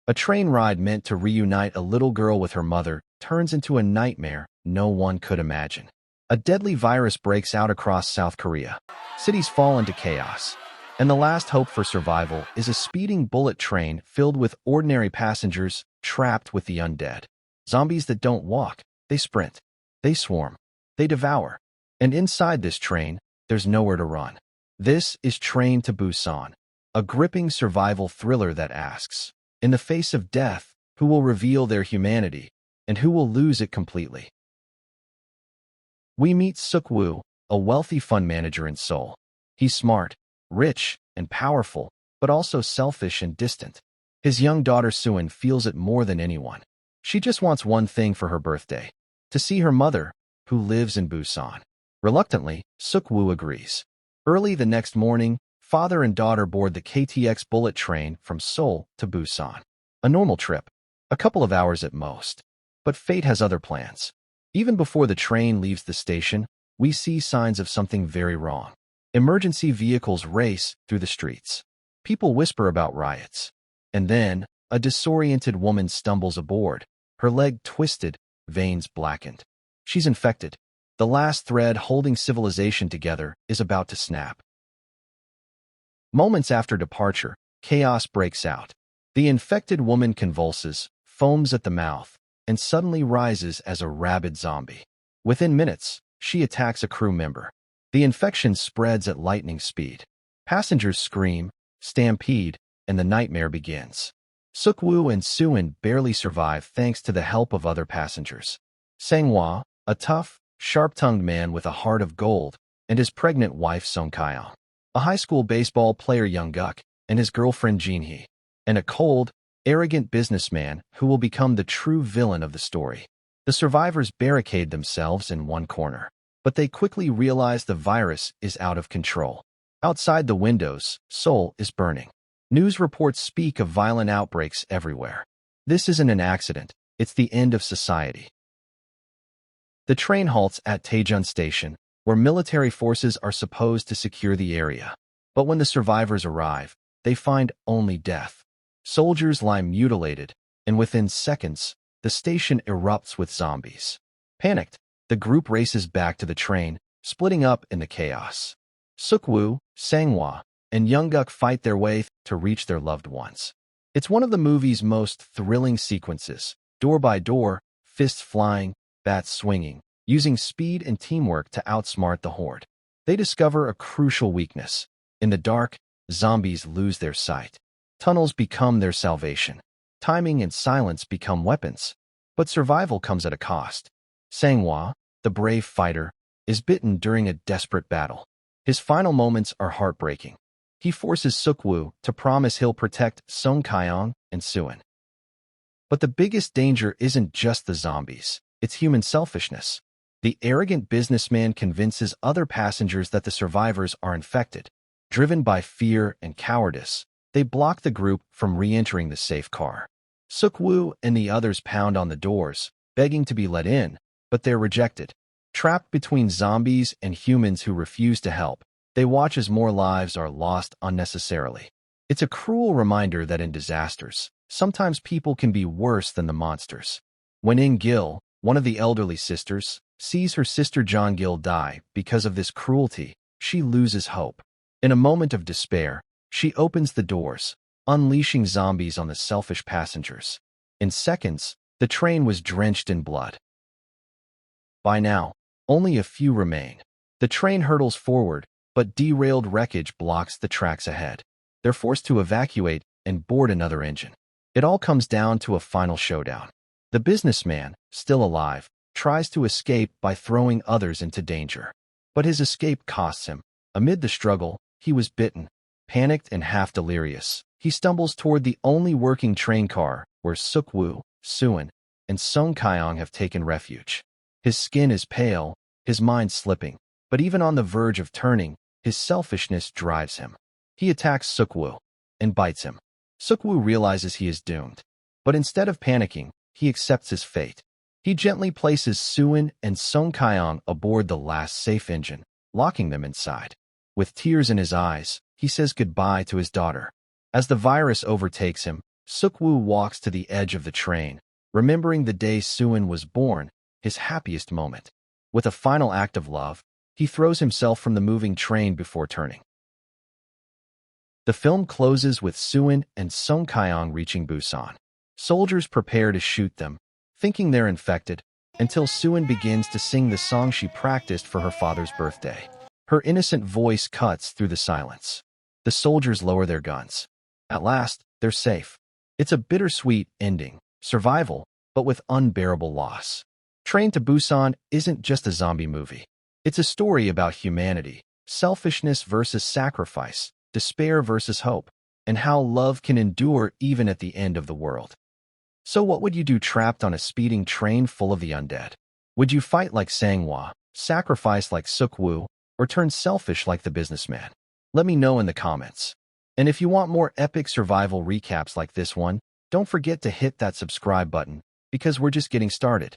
A train ride meant to reunite a little girl with her mother turns into a nightmare no one could imagine. A deadly virus breaks out across South Korea. Cities fall into chaos. And the last hope for survival is a speeding bullet train filled with ordinary passengers trapped with the undead. Zombies that don't walk, they sprint. They swarm. They devour. And inside this train, there's nowhere to run. This is Train to Busan, a gripping survival thriller that asks, in the face of death, who will reveal their humanity, and who will lose it completely? We meet Seok-woo, a wealthy fund manager in Seoul. He's smart, rich, and powerful, but also selfish and distant. His young daughter Suin feels it more than anyone. She just wants one thing for her birthday: to see her mother, who lives in Busan. Reluctantly, Seok-woo agrees. Early the next morning, father and daughter board the KTX bullet train from Seoul to Busan. A normal trip, a couple of hours at most. But fate has other plans. Even before the train leaves the station, we see signs of something very wrong. Emergency vehicles race through the streets. People whisper about riots. And then, a disoriented woman stumbles aboard, her leg twisted, veins blackened. She's infected. The last thread holding civilization together is about to snap. Moments after departure, chaos breaks out. The infected woman convulses, foams at the mouth, and suddenly rises as a rabid zombie. Within minutes, she attacks a crew member. The infection spreads at lightning speed. Passengers scream, stampede, and the nightmare begins. Seok-woo and Suin barely survive thanks to the help of other passengers. Sang-woo, a tough, sharp-tongued man with a heart of gold, and his pregnant wife Song-kyung. A high school baseball player Young-guk, and his girlfriend Jin-hee. And a cold, arrogant businessman who will become the true villain of the story. The survivors barricade themselves in one corner. But they quickly realize the virus is out of control. Outside the windows, Seoul is burning. News reports speak of violent outbreaks everywhere. This isn't an accident, it's the end of society. The train halts at Taejun Station, where military forces are supposed to secure the area. But when the survivors arrive, they find only death. Soldiers lie mutilated, and within seconds, the station erupts with zombies. Panicked, the group races back to the train, splitting up in the chaos. Seok-woo, Sang-woo, and Young-guk fight their way to reach their loved ones. It's one of the movie's most thrilling sequences, door by door, fists flying, bats swinging, using speed and teamwork to outsmart the horde. They discover a crucial weakness. In the dark, zombies lose their sight. Tunnels become their salvation. Timing and silence become weapons. But survival comes at a cost. Sang-woo, the brave fighter, is bitten during a desperate battle. His final moments are heartbreaking. He forces Seok-woo to promise he'll protect Song-kyung and Suin. But the biggest danger isn't just the zombies, it's human selfishness. The arrogant businessman convinces other passengers that the survivors are infected. Driven by fear and cowardice, they block the group from re-entering the safe car. Seok-woo and the others pound on the doors, begging to be let in, but they're rejected. Trapped between zombies and humans who refuse to help, they watch as more lives are lost unnecessarily. It's a cruel reminder that in disasters, sometimes people can be worse than the monsters. When In-gil, one of the elderly sisters, sees her sister Jong-gil die because of this cruelty, she loses hope. In a moment of despair, she opens the doors, unleashing zombies on the selfish passengers. In seconds, the train was drenched in blood. By now, only a few remain. The train hurtles forward, but derailed wreckage blocks the tracks ahead. They're forced to evacuate and board another engine. It all comes down to a final showdown. The businessman, still alive, tries to escape by throwing others into danger. But his escape costs him. Amid the struggle, he was bitten. Panicked and half delirious, he stumbles toward the only working train car where Seok-woo, Suin, and Song-kyung have taken refuge. His skin is pale, his mind slipping, but even on the verge of turning, his selfishness drives him. He attacks Seok-woo and bites him. Seok-woo realizes he is doomed, but instead of panicking, he accepts his fate. He gently places Suin and Song-kyung aboard the last safe engine, locking them inside. With tears in his eyes, he says goodbye to his daughter. As the virus overtakes him, Seok-woo walks to the edge of the train, remembering the day Suin was born, his happiest moment. With a final act of love, he throws himself from the moving train before turning. The film closes with Suin and Song Kyung reaching Busan. Soldiers prepare to shoot them, thinking they're infected, until Suin begins to sing the song she practiced for her father's birthday. Her innocent voice cuts through the silence. The soldiers lower their guns. At last, they're safe. It's a bittersweet ending, survival, but with unbearable loss. Train to Busan isn't just a zombie movie. It's a story about humanity, selfishness versus sacrifice, despair versus hope, and how love can endure even at the end of the world. So what would you do trapped on a speeding train full of the undead? Would you fight like Sang-woo, sacrifice like Seok-woo, or turn selfish like the businessman? Let me know in the comments. And if you want more epic survival recaps like this one, don't forget to hit that subscribe button, because we're just getting started.